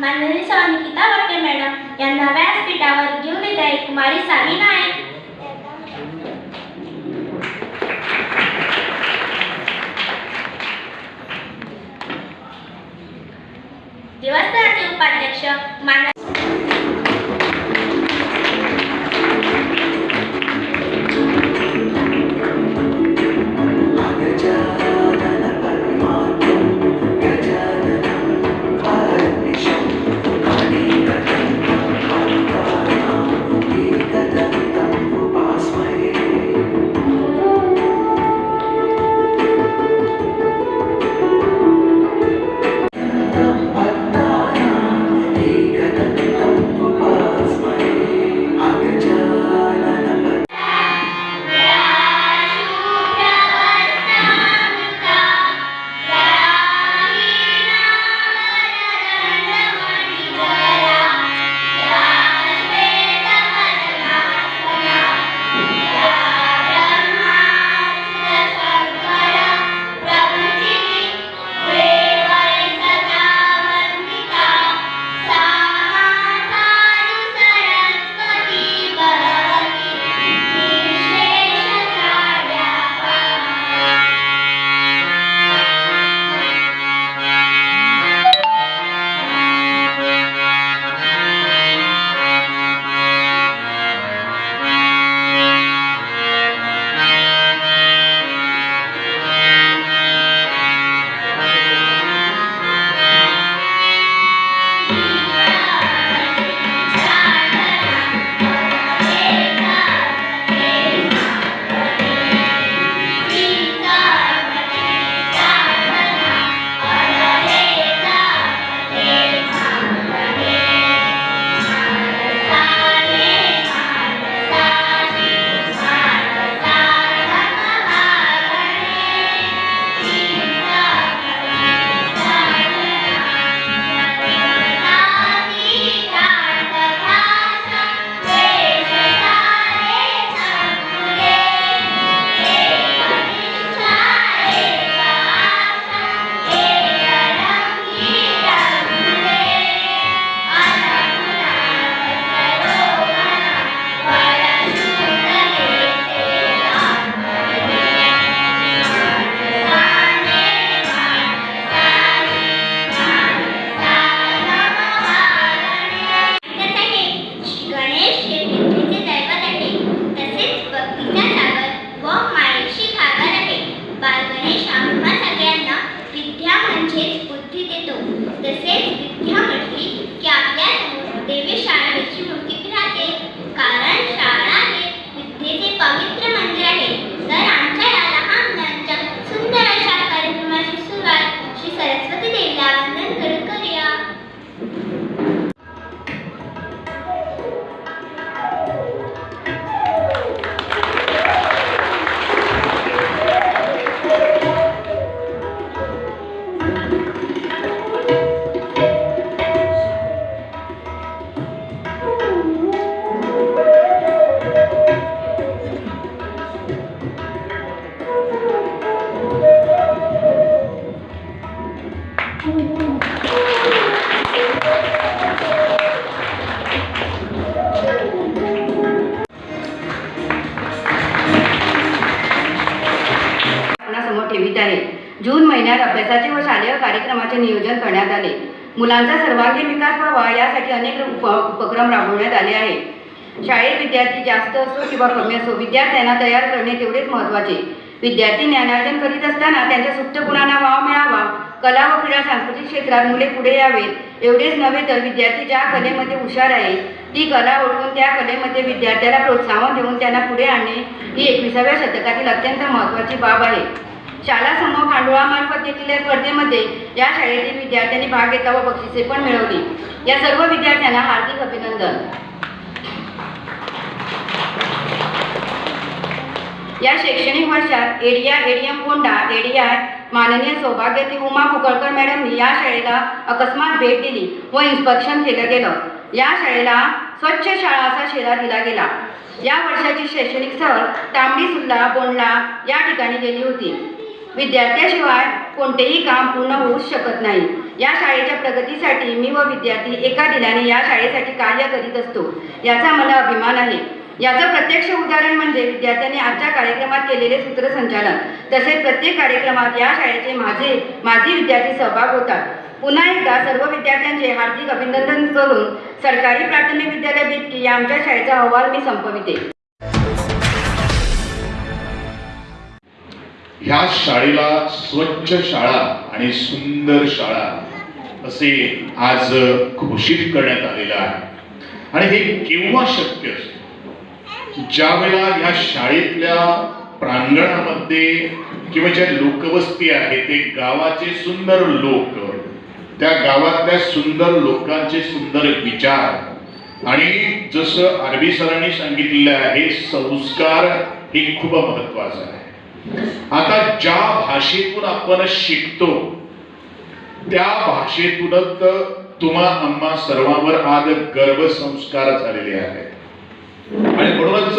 माननीय सौ निकिता वट्टे मॅडम यांना व्यासपीठावर घेऊन येत आहे कुमारी सावी नाईक. देवस्थानाचे उपाध्यक्ष माननीय ठेवीत आहे. जून महिन्यात अभ्यासाचे व शालेय कार्यक्रमाचे नियोजन करण्यात आले. मुलांचा सर्वांगीण विकास व्हावा यासाठी अनेक उपक्रम राबवण्यात आले आहे. शाळेत विद्यार्थी जास्त असो किंवा कमी असो, विद्यार्थ्यांना तयार करणे तेवढेच महत्त्वाचे. विद्यार्थी ज्ञानार्जन करीत असताना त्यांच्या सुप्त गुणांना वाव मिळावा, कला व क्रीडा सांस्कृतिक क्षेत्रात मुले पुढे यावेत. एवढेच नव्हे तर विद्यार्थी ज्या कलेमध्ये हुशार आहे ती कला ओळखून त्या कलेमध्ये विद्यार्थ्याला प्रोत्साहन देऊन त्यांना पुढे आणणे ही 21व्या शतकातील अत्यंत महत्त्वाची बाब आहे. शाळा समूह खांडोळामार्फत घेतलेल्या स्पर्धेमध्ये या शाळेतील विद्यार्थ्यांनी भाग घेतला व बक्षिसे पण मिळवली. या सर्व विद्यार्थ्यांना हार्दिक अभिनंदन. या शैक्षणिक वर्षात एडीएम कोंडा माननीय सौभाग्यवती उमा कुकळकर मॅडमनी या शाळेला अकस्मात भेट दिली व इन्स्पेक्शन केलं गेलं. या शाळेला स्वच्छ शाळा असा शेरा दिला गेला. या वर्षाची शैक्षणिक सहल तांबडी सुल्ला बोंडला या ठिकाणी गेली होती. विद्यार्थ्याशिवाय कोणतेही काम पूर्ण होऊ शकत नाही. या शाळेच्या प्रगतीसाठी मी व विद्यार्थी एका दिलाने या शाळेसाठी कार्य करीत असतो, याचा मला अभिमान आहे. याचं प्रत्यक्ष उदाहरण म्हणजे विद्यार्थ्यांनी आजच्या कार्यक्रमात केलेले सूत्रसंचालन. तसेच प्रत्येक कार्यक्रमात या शाळेचे माजी विद्यार्थी सहभाग होतात. पुन्हा एकदा सर्व विद्यार्थ्यांचे हार्दिक अभिनंदन करून सरकारी प्राथमिक विद्यालय बिटकी या आमच्या शाळेचा अहवाल मी संपविते. ह्या शाळेला स्वच्छ शाळा आणि सुंदर शाळा असे आज घोषित करण्यात आलेलं आहे. आणि हे केव्हा शक्य असतं? ज्या वेळेला ह्या शाळेतल्या प्रांगणामध्ये किंवा ज्या लोकवस्ती आहे ते गावाचे सुंदर लोक, त्या गावातल्या सुंदर लोकांचे सुंदर विचार आणि जसं आरबी सरांनी सांगितलेलं आहे संस्कार हे खूप महत्वाचं आहे. आता ज्या भाषेतून आपण शिकतो त्या भाषेतूनच तुम्हा आम्हा सर्वांवर आज गर्भसंस्कार झालेले आहेत. आणि म्हणूनच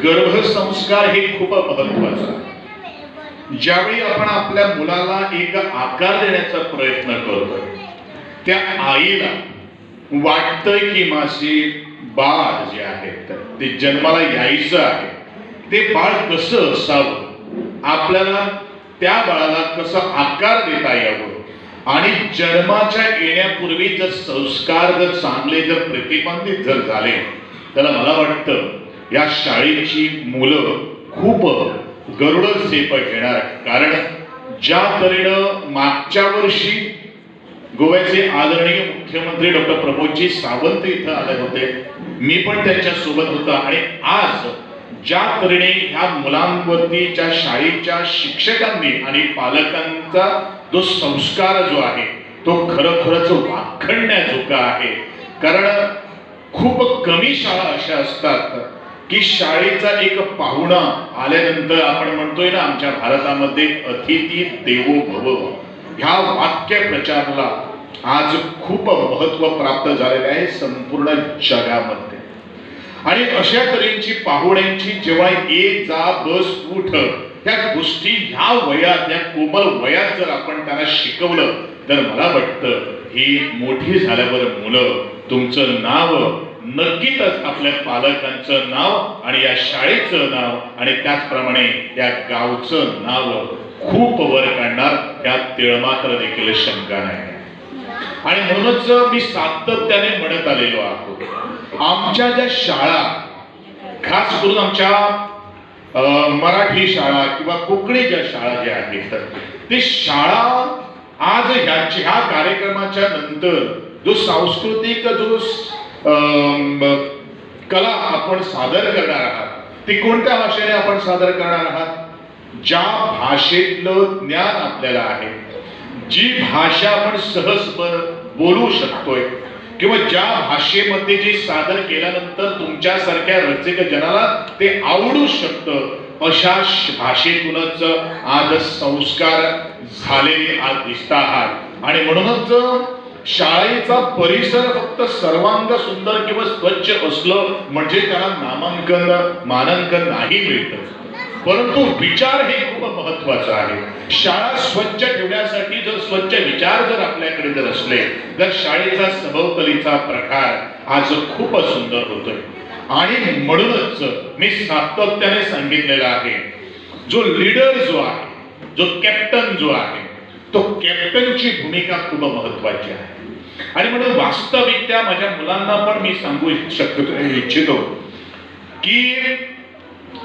गर्भसंस्कार हे खूप महत्वाचं आहे. ज्यावेळी आपण आपल्या मुलाला एक आकार देण्याचा प्रयत्न करतो त्या आईला वाटतंय की माझे बाळ जे आहे ते जन्माला यायचं आहे, ते बाळ कसं असावं, आपल्याला त्या बाळाला कसा आकार देता यावं आणि जन्माच्या येण्यापूर्वी जर संस्कार जर चांगले जर प्रतिबंधित जर झाले तर मला वाटतं या शाळेची मुलं खूप गरुड झेप घेणार. कारण ज्या तऱ्हेनं मागच्या वर्षी गोव्याचे आदरणीय मुख्यमंत्री डॉक्टर प्रमोदजी सावंत इथं आले होते, मी पण त्यांच्या सोबत होता. आणि आज ज्या तऱ्हेने ह्या मुलांवरती ज्या शाळेच्या शिक्षकांनी आणि पालकांचा जो संस्कार जो आहे तो खरोखरच वाखणण्याजोगा आहे. कारण खूप कमी शाळा अशा असतात की शाळेचा एक पाहुणा आल्यानंतर आपण म्हणतोय ना आमच्या भारतामध्ये अतिथी देवो भव ह्या वाक्य प्रचाराला आज खूप महत्व प्राप्त झालेले आहे संपूर्ण जगामध्ये. आणि अशा तऱ्हेची पाहुण्यांची जेव्हा ये जा बस उठ ह्या गोष्टी ह्या वयात या कोमल वयात जर आपण त्यांना शिकवलं तर मला वाटतं ही मोठी झाल्यावर मुलं तुमचं नाव नक्कीच आपल्या पालकांचं नाव आणि या शाळेचं नाव आणि त्याचप्रमाणे या गावचं नाव खूप वर काढणार, त्यात तिळमात्र देखील शंका नाही. आणि म्हणूनच मी सातत्याने म्हणत आलेलो आहोत, आमच्या ज्या शाळा खास करून आमच्या मराठी शाळा किंवा कोकणी ज्या शाळा ज्या आहेत ते शाळा आज ह्या कार्यक्रमाच्या नंतर जो सांस्कृतिक जो कला आपण सादर करणार आहात ती कोणत्या भाषेने आपण सादर करणार आहात? ज्या भाषेतलं ज्ञान आपल्याला आहे, जी भाषा आपण सहज बोलू शकतोय किंवा ज्या भाषेमध्ये जे सादर केल्यानंतर तुमच्यासारख्या रसिक जनाला ते आवडू शकतं अशा भाषेतूनच आज संस्कार झालेले आज दिसत आहात. आणि म्हणूनच शाळेचा परिसर फक्त सर्वांग सुंदर किंवा स्वच्छ असलं म्हणजे त्याला नामांकन मानांकन नाही मिळतं, परंतु विचार हे खूप महत्वाचं आहे. शाळा स्वच्छ ठेवण्यासाठी जर स्वच्छ विचार जर आपल्याकडे जर असले तर शाळेचा सभोवतालीचा प्रकार आज खूप सुंदर होतोय. आणि म्हणूनच मी सातत्याने सांगितलेलं आहे, जो लीडर जो आहे, जो कॅप्टन जो आहे, तो कॅप्टनची भूमिका खूप महत्वाची आहे. आणि म्हणून वास्तविकता माझ्या मुलांना पण मी सांगू इच्छितो की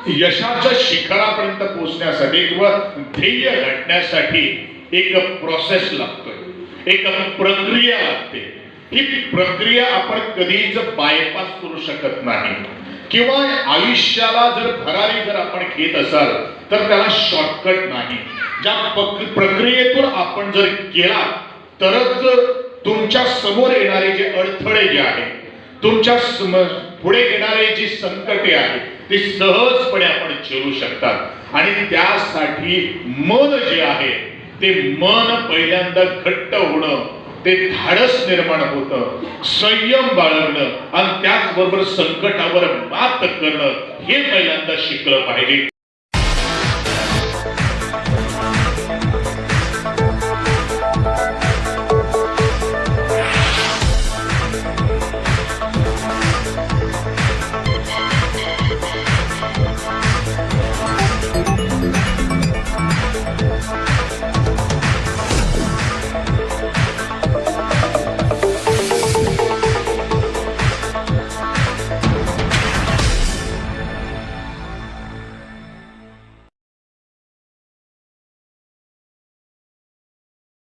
यशाच्या शिखरापर्यंत पोहोचण्यासाठी किंवा ध्येय गाठण्यासाठी एक प्रोसेस लागतोय, एक प्रक्रिया लागते. ही प्रक्रिया आपण कधीच बायपास करू शकत नाही किंवा आयुष्याला जर भरारी जर आपण घेत असाल तर त्याला शॉर्टकट नाही. ज्या प्रक्रियेतून आपण जर गेला तरच तुमच्या समोर येणारे जे अडथळे जे आहेत, तुमच्या पुढे येणारे जी संकटे आहेत ते सहजपणे आपण झेलू शकतात. आणि त्यासाठी मन जे आहे ते मन पहिल्यांदा घट्ट होणं, ते धाडस निर्माण होतं, संयम बाळगणं आणि त्याचबरोबर संकटावर मात करणं हे पहिल्यांदा शिकलं पाहिजे.